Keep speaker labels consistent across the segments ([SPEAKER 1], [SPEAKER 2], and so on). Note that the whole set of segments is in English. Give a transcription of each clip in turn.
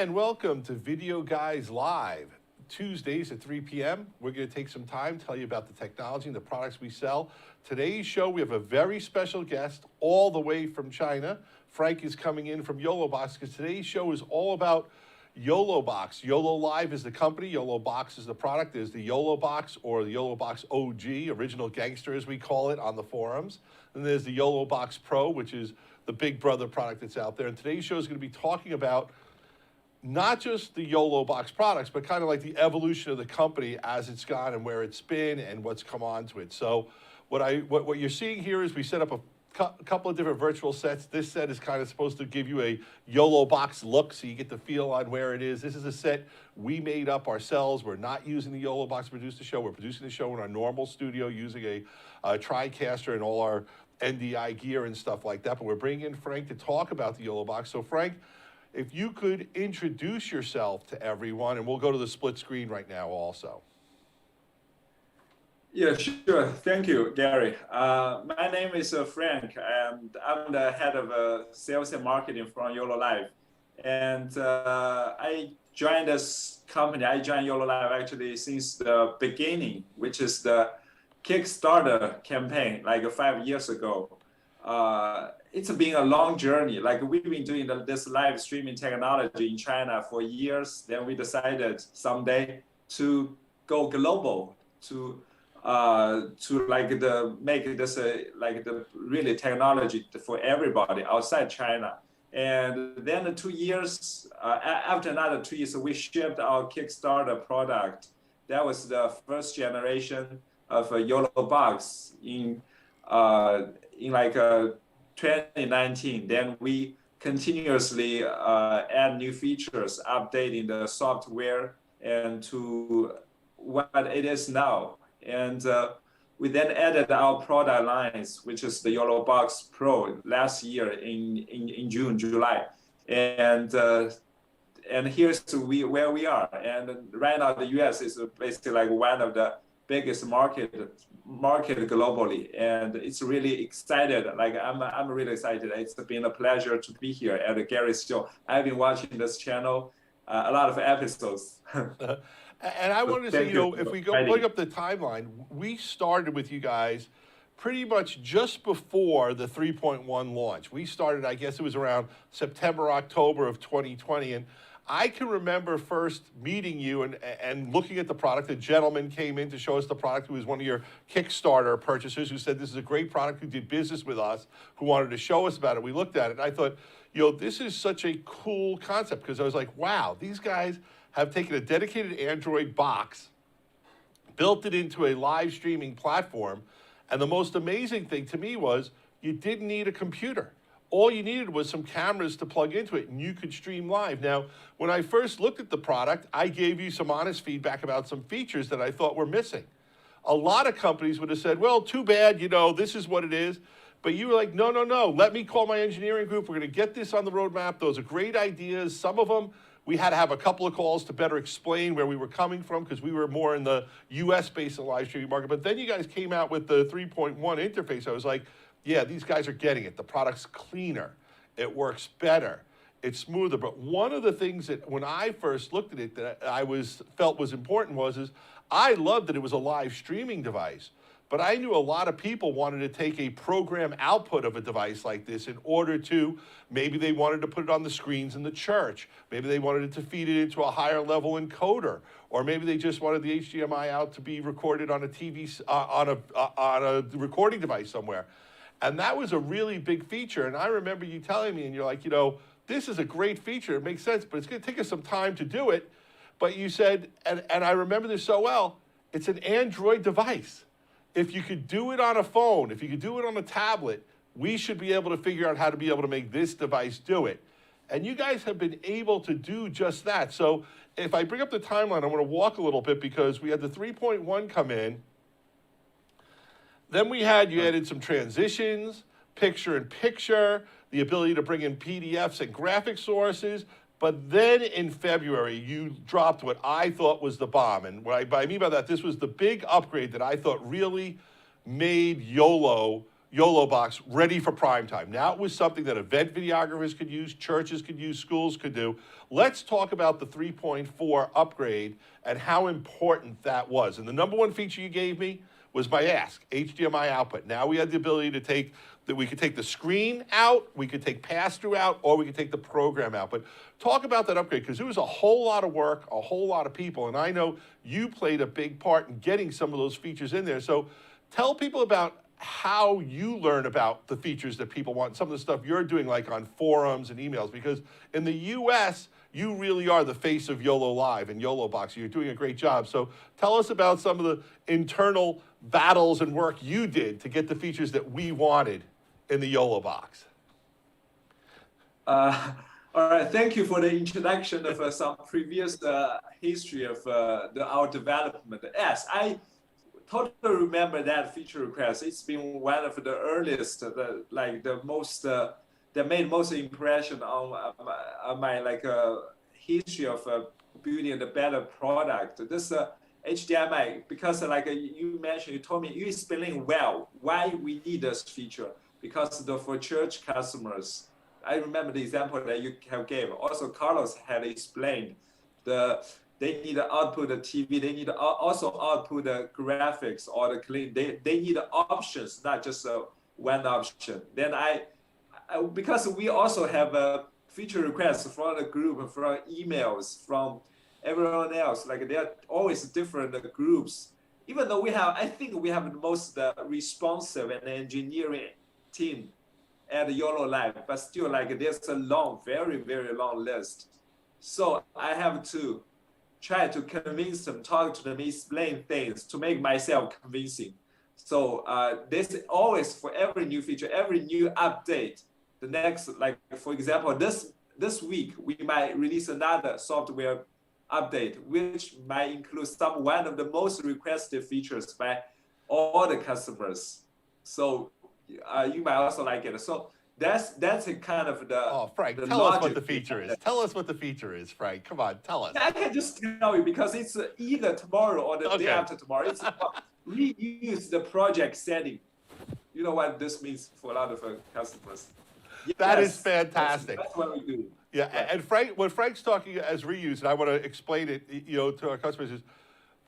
[SPEAKER 1] And welcome to Video Guys Live. Tuesdays at 3 p.m. We're going to take some time, tell you about the technology and the products we sell. Today's show, we have a very special guest all the way from China. Frank is coming in from YoloBox because today's show is all about YoloBox. YoloLiv is the company, YoloBox is the product. There's the YoloBox or the YoloBox OG, original gangster as we call it on the forums. And there's the YoloBox Pro, which is the big brother product that's out there. And today's show is going to be talking about not just the YoloBox products, but kind of like the evolution of the company as it's gone and where it's been and what's come onto it. So what you're seeing here is we set up a couple of different virtual sets. This set is kind of supposed to give you a YoloBox look, so you get the feel on where it is. This is a set we made up ourselves. We're not using the YoloBox to produce the show. We're producing the show in our normal studio using a TriCaster and all our NDI gear and stuff like that. But we're bringing in Frank to talk about the YoloBox. So Frank, if you could introduce yourself to everyone, and we'll go to the split screen right now also.
[SPEAKER 2] Yeah, sure. Thank you, Gary. My name is Frank, and I'm the head of sales and marketing from YoloLiv. And I joined this company, I joined YoloLiv actually since the beginning, which is the Kickstarter campaign, like 5 years ago. It's been a long journey. Like we've been doing this live streaming technology in China for years. Then we decided someday to go global, to make this like the really technology for everybody outside China. And then 2 years after another 2 years, we shipped our Kickstarter product. That was the first generation of YoloBox in 2019. Then we continuously add new features, updating the software and to what it is now. And we then added our product lines, which is the YoloBox Pro last year in June, July. And here's where we are. And right now the US is basically like one of the biggest market globally, and it's really excited. Like I'm really excited. It's been a pleasure to be here at Gary's show. I've been watching this channel a lot of episodes.
[SPEAKER 1] And I wanted to say, if we go pulling up the timeline, we started with you guys pretty much just before the 3.1 launch. We started, I guess it was around September, October of 2020, and I can remember first meeting you and looking at the product. A gentleman came in to show us the product who was one of your Kickstarter purchasers who said, this is a great product, who did business with us, who wanted to show us about it. We looked at it and I thought, this is such a cool concept, because I was like, wow, these guys have taken a dedicated Android box, built it into a live streaming platform. And the most amazing thing to me was you didn't need a computer. All you needed was some cameras to plug into it and you could stream live. Now, when I first looked at the product, I gave you some honest feedback about some features that I thought were missing. A lot of companies would have said, well, too bad, this is what it is. But you were like, no, let me call my engineering group. We're going to get this on the roadmap. Those are great ideas. Some of them, we had to have a couple of calls to better explain where we were coming from, because we were more in the US-based live streaming market. But then you guys came out with the 3.1 interface. I was like, yeah, these guys are getting it. The product's cleaner. It works better. It's smoother. But one of the things that when I first looked at it that I felt was important is I loved that it was a live streaming device. But I knew a lot of people wanted to take a program output of a device like this in order to, maybe they wanted to put it on the screens in the church. Maybe they wanted to feed it into a higher level encoder. Or maybe they just wanted the HDMI out to be recorded on a TV, on a recording device somewhere. And that was a really big feature. And I remember you telling me, and you're like, this is a great feature. It makes sense, but it's going to take us some time to do it. But you said, and I remember this so well, it's an Android device. If you could do it on a phone, if you could do it on a tablet, we should be able to figure out how to be able to make this device do it. And you guys have been able to do just that. So if I bring up the timeline, I'm going to walk a little bit, because we had the 3.1 come in. Then you added some transitions, picture-in-picture, the ability to bring in PDFs and graphic sources. But then in February, you dropped what I thought was the bomb. And what I mean by that, this was the big upgrade that I thought really made YOLO YoloBox ready for prime time. Now it was something that event videographers could use, churches could use, schools could do. Let's talk about the 3.4 upgrade and how important that was. And the number one feature you gave me was my ask, HDMI output. Now we had the ability to take, that we could take the screen out, we could take pass-through out, or we could take the program out. But talk about that upgrade, because it was a whole lot of work, a whole lot of people, and I know you played a big part in getting some of those features in there. So tell people about how you learn about the features that people want, some of the stuff you're doing like on forums and emails, because in the US, you really are the face of YoloLiv and YoloBox. You're doing a great job. So tell us about some of the internal battles and work you did to get the features that we wanted in the YoloBox.
[SPEAKER 2] All right, thank you for the introduction of some previous history of our development. Yes, I totally remember that feature request. It's been one of the earliest, that made most impression on my history of building a better product. This HDMI, because you mentioned, you told me, you explained well why we need this feature, because for church customers, I remember the example that you have gave. Also, Carlos had explained they need to output the TV. They need to also output the graphics or the clean. They need options, not just one option. Then because we also have a feature requests from the group, from emails, from everyone else. Like they're always different groups. Even though I think we have the most responsive and engineering team at YoloLiv, but still there's a long, very, very long list. So I have to try to convince them, talk to them, explain things to make myself convincing. So this always, for every new feature, every new update, the next, for example, this week, we might release another software update, which might include one of the most requested features by all the customers. So you might also like it. So that's a kind of the.
[SPEAKER 1] Oh, Frank, tell us what the feature is. Tell us what the feature is, Frank. Come on, tell us.
[SPEAKER 2] I can just tell you, because it's either tomorrow or the day after tomorrow. It's reuse the project setting. You know what this means for a lot of customers. Yes,
[SPEAKER 1] that is fantastic.
[SPEAKER 2] That's what we do.
[SPEAKER 1] Yeah, right. And Frank, what Frank's talking as reuse, and I want to explain it, to our customers, is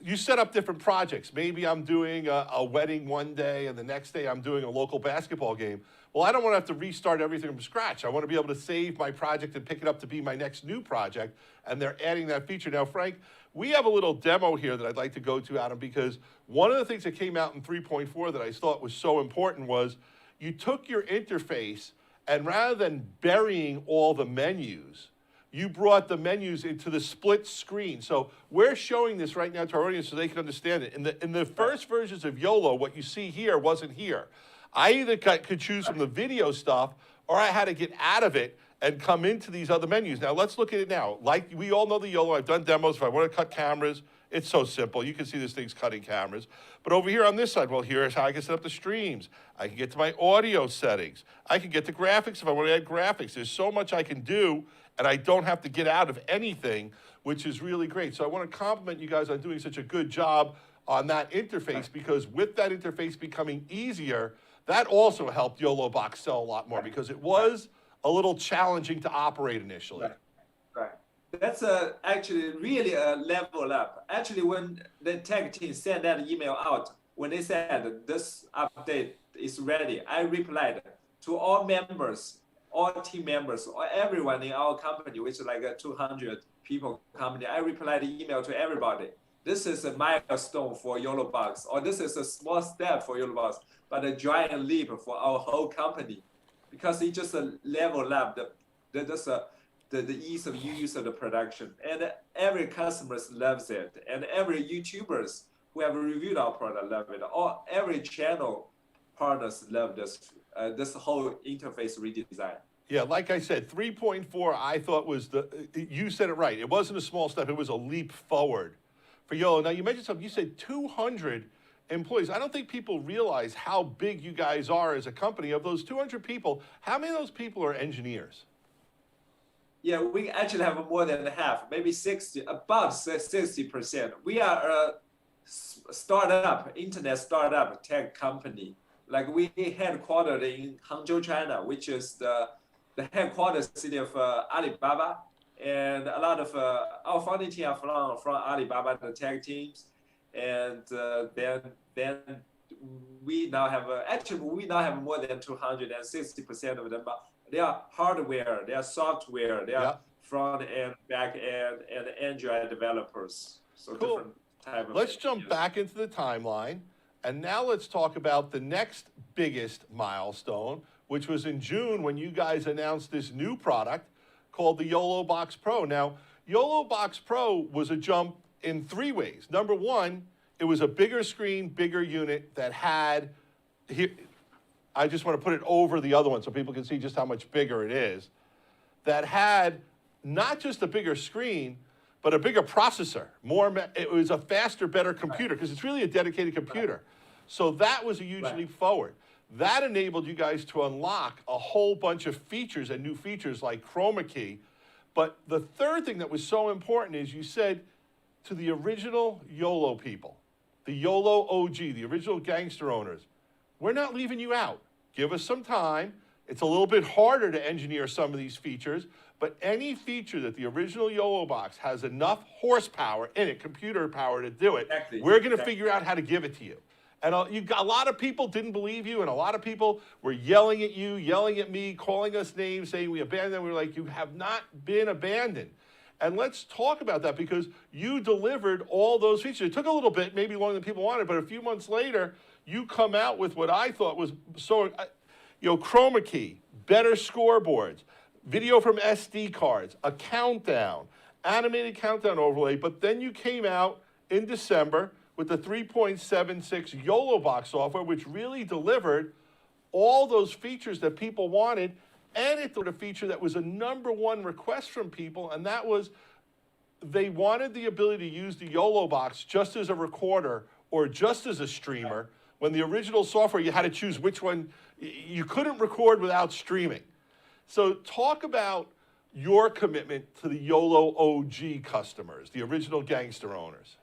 [SPEAKER 1] you set up different projects. Maybe I'm doing a wedding one day, and the next day I'm doing a local basketball game. Well, I don't want to have to restart everything from scratch. I want to be able to save my project and pick it up to be my next new project, and they're adding that feature. Now, Frank, we have a little demo here that I'd like to go to, Adam, because one of the things that came out in 3.4 that I thought was so important was you took your interface, and rather than burying all the menus, you brought the menus into the split screen. So we're showing this right now to our audience so they can understand it. In the first versions of YOLO, what you see here wasn't here. I either could choose from the video stuff, or I had to get out of it and come into these other menus. Now let's look at it now. Like we all know the YOLO, I've done demos. If I want to cut cameras, it's so simple. You can see this thing's cutting cameras. But over here on this side, well, here's how I can set up the streams. I can get to my audio settings. I can get to graphics if I want to add graphics. There's so much I can do, and I don't have to get out of anything, which is really great. So I want to compliment you guys on doing such a good job on that interface, because with that interface becoming easier, that also helped YoloBox sell a lot more, because it was a little challenging to operate initially.
[SPEAKER 2] Right. That's actually really a level up. Actually, when the tech team sent that email out, when they said this update is ready, I replied to all members, all team members, or everyone in our company, which is like a 200 people company. I replied the email to everybody. This is a milestone for YoloBox, or this is a small step for YoloBox, but a giant leap for our whole company, because it just level up the ease of use of the production. And every customer loves it. And every YouTubers who have reviewed our product love it. Or every channel partners love this whole interface redesign.
[SPEAKER 1] Yeah, like I said, 3.4 I thought was you said it right. It wasn't a small step, it was a leap forward for YOLO. Now you mentioned something, you said 200 employees. I don't think people realize how big you guys are as a company. Of those 200 people, how many of those people are engineers?
[SPEAKER 2] Yeah, we actually have more than half, maybe 60, about 60%. We are a startup, internet startup tech company. like we headquartered in Hangzhou, China, which is the headquarters city of Alibaba. And a lot of our founding team are from Alibaba, the tech teams. And then we now have, actually, we now have more than 260% of them. But they are hardware, they are software, they are front end, back end, and Android developers. So
[SPEAKER 1] cool.
[SPEAKER 2] Different type of.
[SPEAKER 1] Let's jump back into the timeline. And now let's talk about the next biggest milestone, which was in June when you guys announced this new product called the YoloBox Pro. Now, YoloBox Pro was a jump in 3 ways. Number one, it was a bigger screen, bigger unit that had, here, I just want to put it over the other one so people can see just how much bigger it is, that had not just a bigger screen, but a bigger processor. It was a faster, better computer, because it's really a dedicated computer. So that was a huge leap forward. That enabled you guys to unlock a whole bunch of features and new features like chroma key. But the third thing that was so important is you said to the original YOLO people, the YOLO OG, the original gangster owners, we're not leaving you out. Give us some time. It's a little bit harder to engineer some of these features, but any feature that the original YoloBox has enough horsepower in it, computer power to do it, we're going to figure out how to give it to you. And a lot of people didn't believe you, and a lot of people were yelling at you, yelling at me, calling us names, saying we abandoned them. We were like, you have not been abandoned. And let's talk about that, because you delivered all those features. It took a little bit, maybe longer than people wanted, but a few months later, you come out with what I thought was so, chroma key, better scoreboards, video from SD cards, a countdown, animated countdown overlay, but then you came out in December with the 3.76 YoloBox software, which really delivered all those features that people wanted, and it did a feature that was a #1 request from people, and that was they wanted the ability to use the YoloBox just as a recorder or just as a streamer, when the original software, you had to choose which one. You couldn't record without streaming. So talk about your commitment to the YOLO OG customers, the original gangster owners.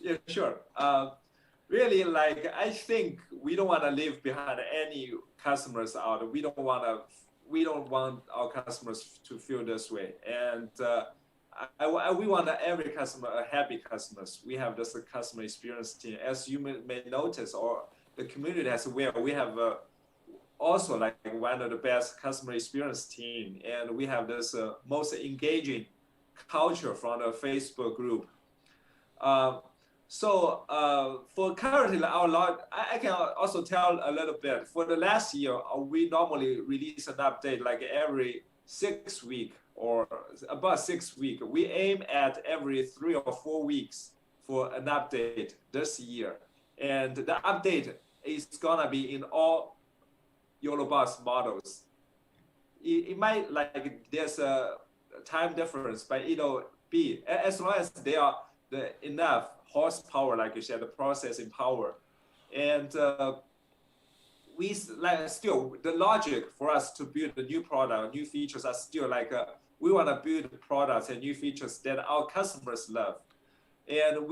[SPEAKER 2] Yeah, sure. Really, like, I think we don't want to leave behind any customers out. We don't want our customers to feel this way. And we want every customer a happy customers. We have this customer experience team. As you may notice, or the community as well, we have also like one of the best customer experience team, and we have this most engaging culture from the Facebook group. For currently I can also tell a little bit. For the last year, we normally release an update like every 6 weeks or about 6 weeks. We aim at every 3 or 4 weeks for an update this year. And the update is gonna be in all YoloBox models. It might, like, there's a time difference, but it'll be, as long as they are enough horsepower, like you said, the processing power. And we still, the logic for us to build a new product, new features are still like, we want to build products and new features that our customers love. And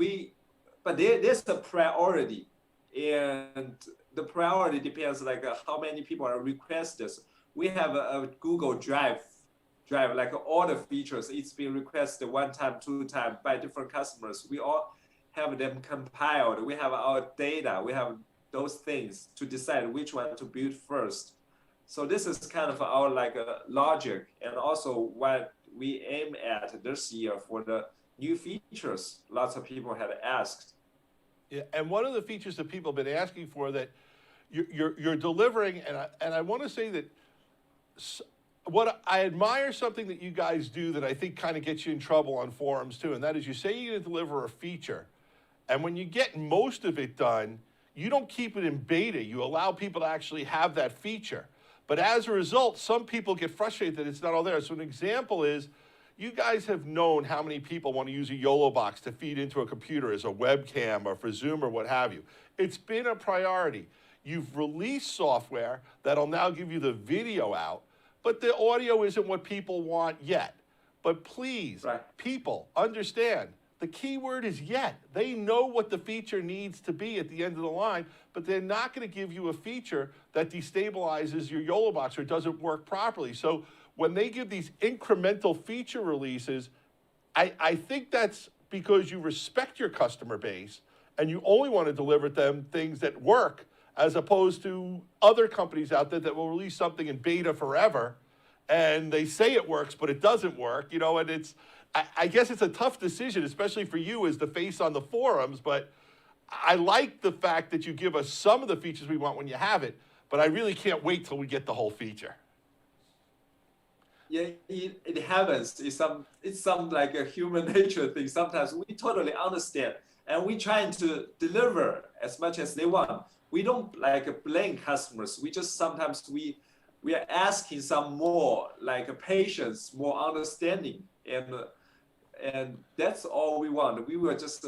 [SPEAKER 2] but there's a priority, and the priority depends like how many people are requested. We have a Google Drive, like all the features, it's been requested 1 time, 2 times by different customers. We all have them compiled. We have our data. We have those things to decide which one to build first. So this is kind of our logic, and also what we aim at this year for the new features. Lots of people had asked.
[SPEAKER 1] Yeah, and one of the features that people have been asking for that you're delivering, and I want to say that what I admire something that you guys do that I think kind of gets you in trouble on forums too, and that is you say you're going to deliver a feature, and when you get most of it done, you don't keep it in beta. You allow people to actually have that feature. But as a result, some people get frustrated that it's not all there. So an example is, you guys have known how many people want to use a YoloBox to feed into a computer as a webcam or for Zoom or what have you. It's been a priority. You've released software that'll now give you the video out, but the audio isn't what people want yet. But please, people, understand, The key word is yet. They know what the feature needs to be at the end of the line, but they're not going to give you a feature that destabilizes your YoloBox or doesn't work properly. So when they give these incremental feature releases, I think that's because you respect your customer base and you only want to deliver them things that work, as opposed to other companies out there that will release something in beta forever and they say it works, but it doesn't work, you know, and it's, I guess it's a tough decision, especially for you as the face on the forums, but I like the fact that you give us some of the features we want when you have it, but I really can't wait till we get the whole feature.
[SPEAKER 2] Yeah, it happens. It's some like a human nature thing. Sometimes we totally understand, and we trying to deliver as much as they want. We don't like blame customers. We just sometimes we are asking some more like patience, more understanding, and that's all we want. We will just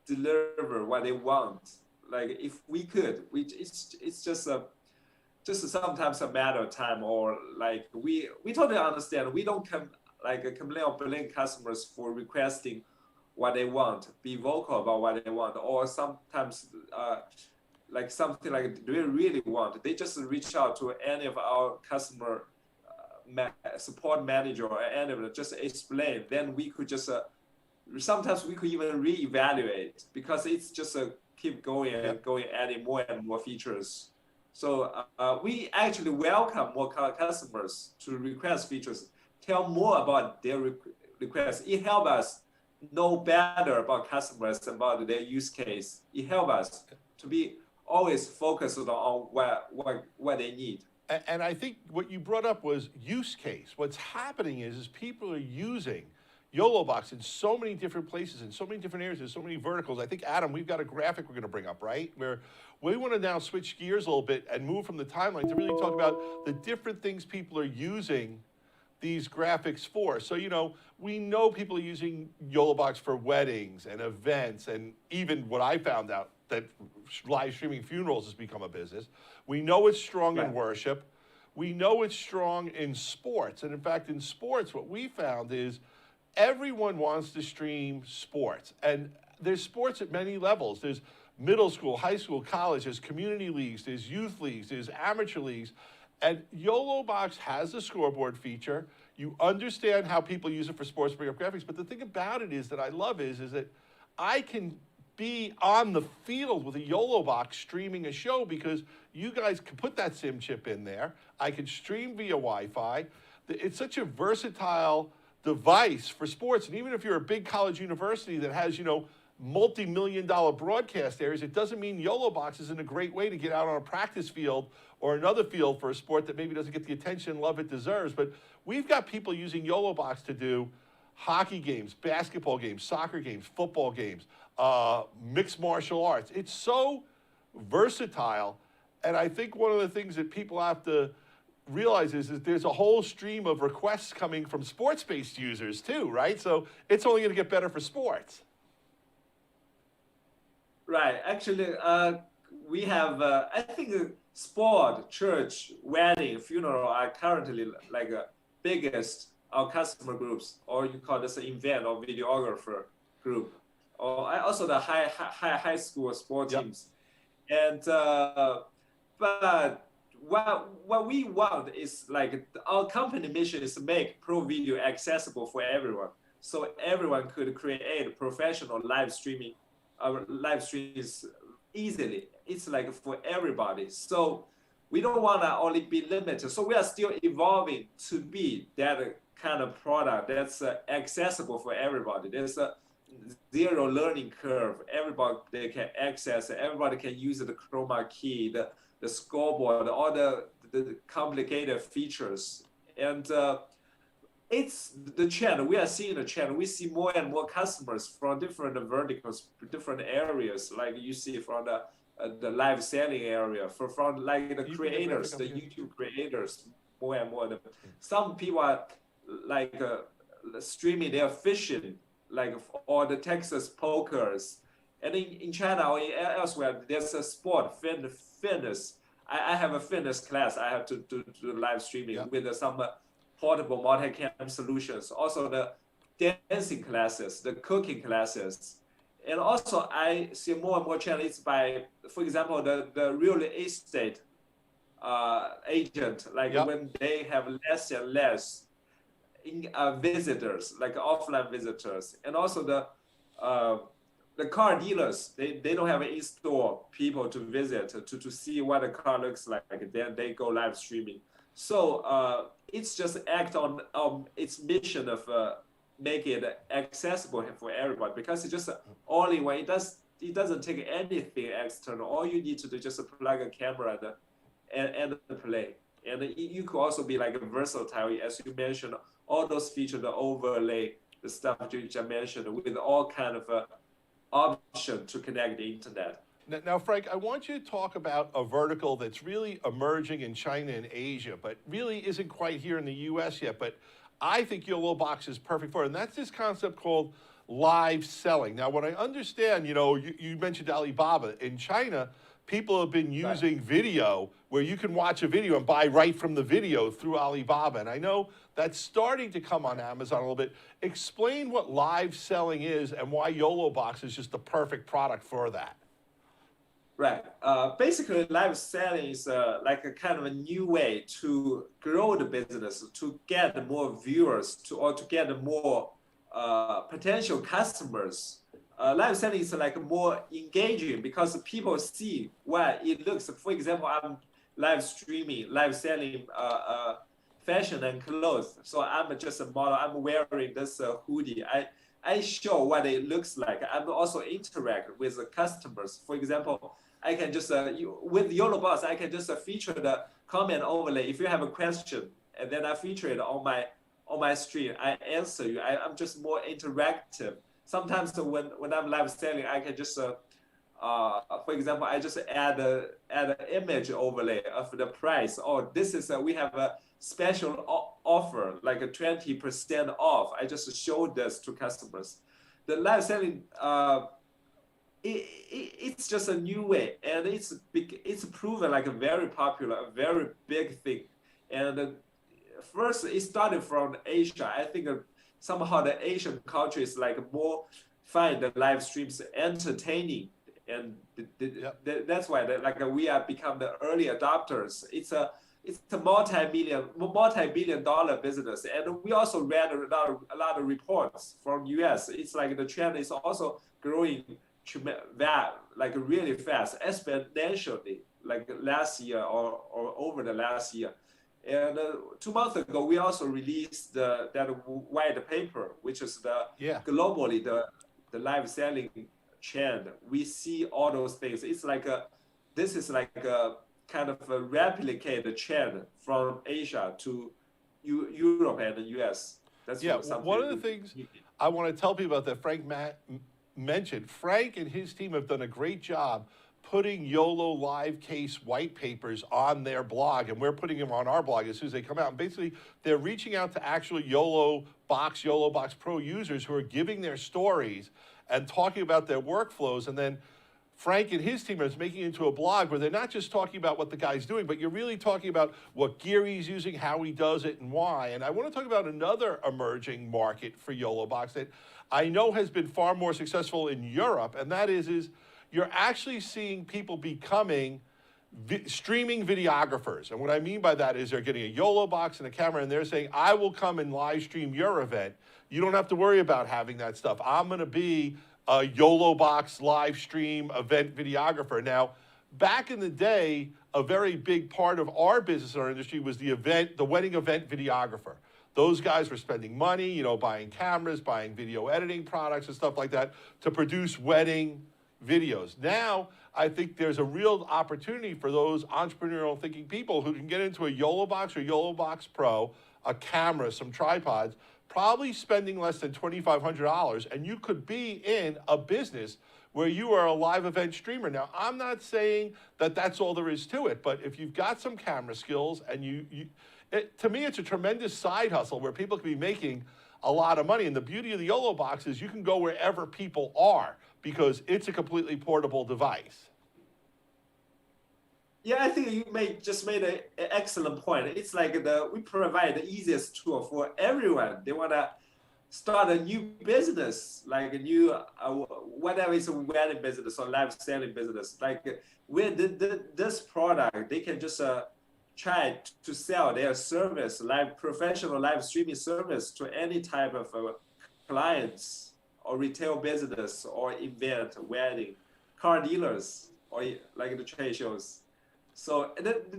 [SPEAKER 2] deliver what they want. Like if we could, it's just sometimes a matter of time, or like we totally understand. We don't complain or blame customers for requesting what they want, be vocal about what they want, or sometimes like something like they really want. They just reach out to any of our customer support manager or any of them, just explain. Then we could just sometimes we could even reevaluate, because it's just keep going and going, adding more and more features. So we actually welcome more customers to request features, tell more about their requests. It helps us know better about customers, about their use case. It helps us to be always focused on what they need.
[SPEAKER 1] And I think what you brought up was use case. What's happening is people are using YoloBox in so many different places, in so many different areas, in so many verticals. I think, Adam, we've got a graphic we're going to bring up, right? Where we want to now switch gears a little bit and move from the timeline to really talk about the different things people are using these graphics for. So, you know, we know people are using YoloBox for weddings and events, and even what I found out, that live streaming funerals has become a business. We know it's strong in worship. We know it's strong in sports. And in fact, in sports, what we found is everyone wants to stream sports. And there's sports at many levels. There's middle school, high school, college, there's community leagues, there's youth leagues, there's amateur leagues. And YoloBox has a scoreboard feature. You understand how people use it for sports, bring up graphics. But the thing about it is that I love is that I can be on the field with a YoloBox streaming a show, because you guys can put that SIM chip in there. I can stream via Wi-Fi. It's such a versatile device for sports. And even if you're a big college university that has, you know, multi-million-dollar broadcast areas, it doesn't mean YoloBox isn't a great way to get out on a practice field or another field for a sport that maybe doesn't get the attention and love it deserves. But we've got people using YoloBox to do hockey games, basketball games, soccer games, football games, mixed martial arts. It's so versatile. And I think one of the things that people have to realize is there's a whole stream of requests coming from sports-based users too, right? So it's only going to get better for sports.
[SPEAKER 2] Right. Actually, we have, I think, sport, church, wedding, funeral are currently like biggest our customer groups, or you call this an event or videographer group, or also the high school sport teams. And but what we want is like our company mission is to make pro video accessible for everyone, so everyone could create professional live streaming, live streams easily. It's like for everybody. So we don't want to only be limited. So we are still evolving to be that kind of product that's accessible for everybody. There's a zero learning curve. Everybody they can access. Everybody can use the chroma key, the scoreboard, all the complicated features. And it's the channel. We are seeing the channel. We see more and more customers from different verticals, different areas. Like you see from the live selling area, from like the creators, the YouTube creators, more and more. Some people are like streaming their fishing, like all the Texas pokers. And in China or elsewhere, there's a sport, fitness. I have a fitness class. I have to do live streaming with some portable multi-cam solutions. Also the dancing classes, the cooking classes. And also I see more and more channels by, for example, the real estate agent, like
[SPEAKER 1] Yep.
[SPEAKER 2] when they have less and less visitors, like offline visitors, and also the car dealers, they don't have in-store people to visit to see what the car looks like. Then they go live streaming. So it's just act on its mission of make it accessible for everyone, because it's just all in one. It doesn't take anything external. All you need to do is just plug a camera and play. And you could also be like versatile, as you mentioned, all those features, the overlay, the stuff you just mentioned, with all kind of option to connect the internet.
[SPEAKER 1] Now, Frank, I want you to talk about a vertical that's really emerging in China and Asia, but really isn't quite here in the US yet, but I think YoloBox is perfect for it, and that's this concept called live selling. Now, what I understand, you mentioned Alibaba. In China, people have been using video where you can watch a video and buy right from the video through Alibaba. And I know that's starting to come on Amazon a little bit. Explain what live selling is and why YoloBox is just the perfect product for that.
[SPEAKER 2] Right. Basically, live selling is like a kind of a new way to grow the business, to get more viewers, or to get more potential customers. Live selling is like more engaging because people see what it looks. For example, I'm live streaming, live selling fashion and clothes. So I'm just a model. I'm wearing this hoodie. I show what it looks like. I'm also interact with the customers. For example, I can just with YoloBox, I can just feature the comment overlay. If you have a question, and then I feature it on my stream, I answer you. I'm just more interactive. Sometimes when I'm live selling, I can just, for example, I just add an image overlay of the price. Oh, this is we have a special offer, like a 20% off. I just showed this to customers. The live selling, it's just a new way, and it's proven like a very popular, a very big thing. And first, it started from Asia. I think somehow the Asian culture is like more find the live streams entertaining, and that's why we have become the early adopters. It's a multi-billion-dollar business, and we also read a lot of reports from US. It's like the trend is also growing like really fast, exponentially, like last year or over the last year. And 2 months ago, we also released that white paper, which is globally the live selling trend. We see all those things. It's like this is like a kind of a replicated trend from Asia to Europe and the US. That's
[SPEAKER 1] one of the things I want to tell people about that Frank mentioned. Frank and his team have done a great job putting YOLO live case white papers on their blog, and we're putting them on our blog as soon as they come out. And basically, they're reaching out to actual YoloBox YoloBox Pro users who are giving their stories and talking about their workflows. And then Frank and his team is making it into a blog where they're not just talking about what the guy's doing, but you're really talking about what gear he's using, how he does it, and why. And I want to talk about another emerging market for YoloBox that I know has been far more successful in Europe, and that is you're actually seeing people becoming streaming videographers. And what I mean by that is they're getting a YoloBox and a camera, and they're saying, I will come and live stream your event. You don't have to worry about having that stuff. I'm going to be a YoloBox live stream event videographer. Now, back in the day, a very big part of our business in our industry was the wedding event videographer. Those guys were spending money, buying cameras, buying video editing products and stuff like that to produce wedding videos. Now, I think there's a real opportunity for those entrepreneurial thinking people who can get into a YoloBox or YoloBox Pro, a camera, some tripods, probably spending less than $2,500, and you could be in a business where you are a live event streamer. Now, I'm not saying that that's all there is to it, but if you've got some camera skills and to me, it's a tremendous side hustle where people can be making a lot of money. And the beauty of the YoloBox is you can go wherever people are because it's a completely portable device.
[SPEAKER 2] Yeah, I think you just made an excellent point. It's like we provide the easiest tool for everyone. They want to start a new business, like a new whatever is a wedding business or live selling business, like with this product, they can just try to sell their service, professional live streaming service to any type of clients or retail business or event, wedding, car dealers, or like the trade shows. So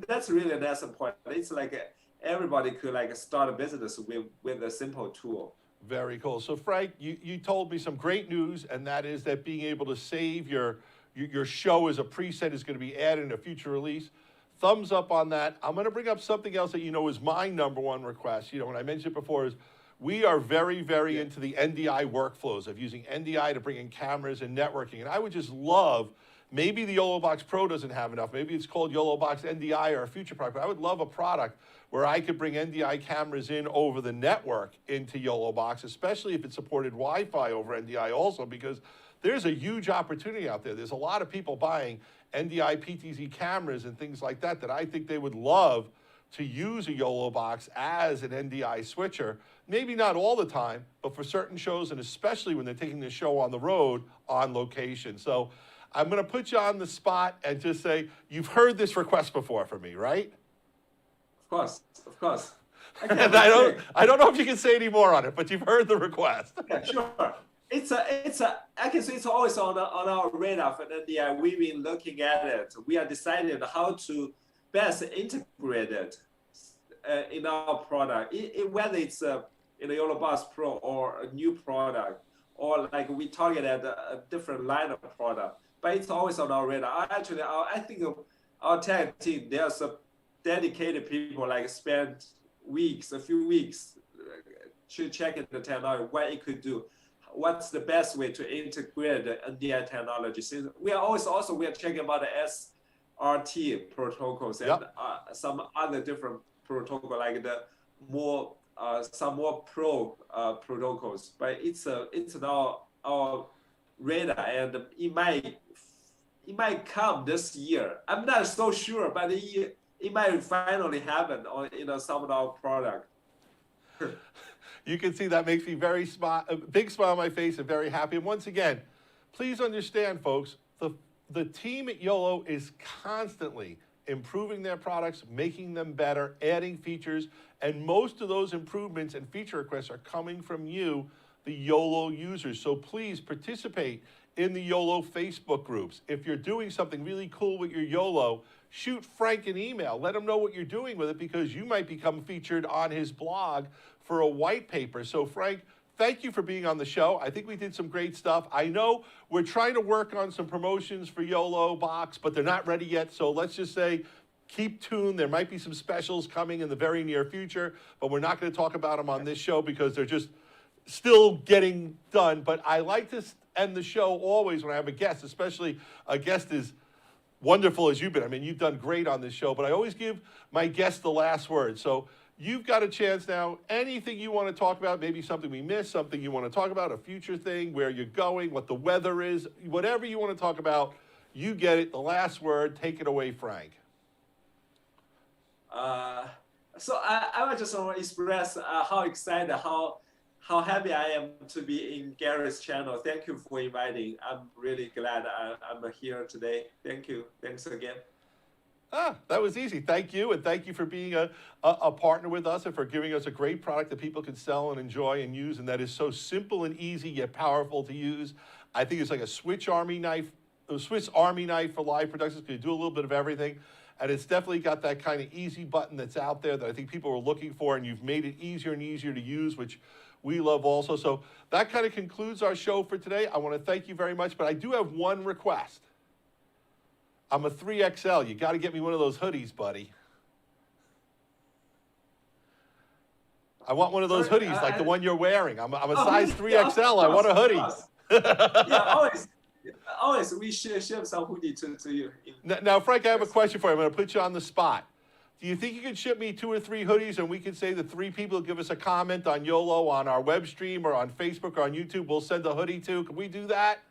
[SPEAKER 2] that's really an essence point. It's like everybody could like start a business with a simple tool.
[SPEAKER 1] Very cool. So Frank, you told me some great news, and that is that being able to save your show as a preset is going to be added in a future release. Thumbs up on that. I'm going to bring up something else that is my #1 request. When I mentioned it before, is we are very, very into the NDI workflows of using NDI to bring in cameras and networking. And I would just love, maybe the YoloBox Pro doesn't have enough. Maybe it's called YoloBox NDI or a future product. But I would love a product where I could bring NDI cameras in over the network into YoloBox, especially if it supported Wi-Fi over NDI also, because there's a huge opportunity out there. There's a lot of people buying NDI PTZ cameras and things like that I think they would love to use a YoloBox as an NDI switcher. Maybe not all the time, but for certain shows, and especially when they're taking the show on the road on location. So I'm going to put you on the spot and just say, you've heard this request before from me, right?
[SPEAKER 2] Of course.
[SPEAKER 1] And I don't know if you can say any more on it, but you've heard the request.
[SPEAKER 2] Yeah, sure. I can say it's always on our radar for NDI. We've been looking at it. We are deciding how to best integrate it in our product, whether it's in a YoloBox Pro or a new product, or like we target at a different line of product. But it's always on our radar. I think our tech team, there's some dedicated people like spend a few weeks to check the technology, what it could do. What's the best way to integrate the NDI technology? So we are checking about the SRT protocols and some other different protocols, like some more pro protocols. But it's now our radar, and it might come this year. I'm not so sure, but it might finally happen on some of our product.
[SPEAKER 1] You can see that makes me a big smile on my face and very happy. And once again, please understand, folks, the team at YOLO is constantly improving their products, making them better, adding features, and most of those improvements and feature requests are coming from you, the YOLO users. So please participate in the YOLO Facebook groups. If you're doing something really cool with your YOLO, shoot Frank an email. Let him know what you're doing with it, because you might become featured on his blog for a white paper. So Frank, thank you for being on the show. I think we did some great stuff. I know we're trying to work on some promotions for YoloBox, but they're not ready yet. So let's just say, keep tuned. There might be some specials coming in the very near future, but we're not going to talk about them on this show because they're just still getting done. But I like to end the show always when I have a guest, especially a guest as wonderful as you've been. I mean, you've done great on this show, but I always give my guest the last word. So you've got a chance now. Anything you want to talk about, maybe something we missed, something you want to talk about, a future thing, where you're going, what the weather is, whatever you want to talk about, you get it. The last word. Take it away, Frank.
[SPEAKER 2] So I just want to express how excited, how happy I am to be in Gary's channel. Thank you for inviting. I'm really glad I'm here today. Thank you. Thanks again.
[SPEAKER 1] That was easy. Thank you, and thank you for being a partner with us and for giving us a great product that people can sell and enjoy and use, and that is so simple and easy yet powerful to use. I think it's like a Swiss Army knife for live productions, because you do a little bit of everything. And it's definitely got that kind of easy button that's out there that I think people are looking for, and you've made it easier and easier to use, which we love also. So that kind of concludes our show for today. I want to thank you very much, but I do have one request. I'm a 3XL. You got to get me one of those hoodies, buddy. I want one of those hoodies like the one you're wearing. I'm a size 3XL. I want a hoodie.
[SPEAKER 2] Yeah, always we ship some hoodie to you.
[SPEAKER 1] Now, Frank, I have a question for you. I'm going to put you on the spot. Do you think you could ship me 2 or 3 hoodies, and we could say the 3 people give us a comment on YOLO, on our web stream, or on Facebook, or on YouTube, we'll send a hoodie to? Can we do that?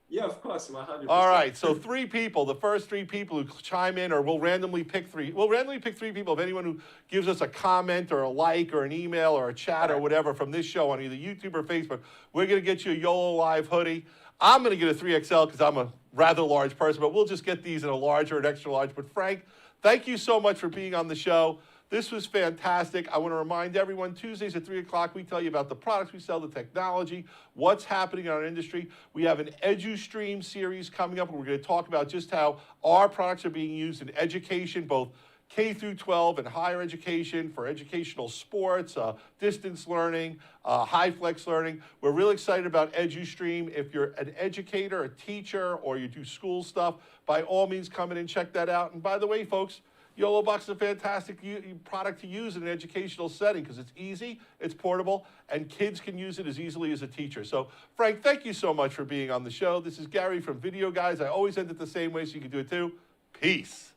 [SPEAKER 2] Yeah, of course, 100%.
[SPEAKER 1] All right, so 3 people, the first 3 people who chime in, or we'll randomly pick 3. We'll randomly pick 3 people. If anyone who gives us a comment or a like or an email or a chat or whatever from this show on either YouTube or Facebook, we're going to get you a YoloLiv hoodie. I'm going to get a 3XL because I'm a rather large person, but we'll just get these in a large or an extra large. But Frank, thank you so much for being on the show. This was fantastic. I want to remind everyone, Tuesdays at 3 o'clock, we tell you about the products we sell, the technology, what's happening in our industry. We have an EduStream series coming up, and we're going to talk about just how our products are being used in education, both K through 12 and higher education, for educational sports, distance learning, high flex learning. We're really excited about EduStream. If you're an educator, a teacher, or you do school stuff, by all means come in and check that out. And by the way, folks, YoloBox is a fantastic product to use in an educational setting because it's easy, it's portable, and kids can use it as easily as a teacher. So, Frank, thank you so much for being on the show. This is Gary from Video Guys. I always end it the same way, so you can do it too. Peace.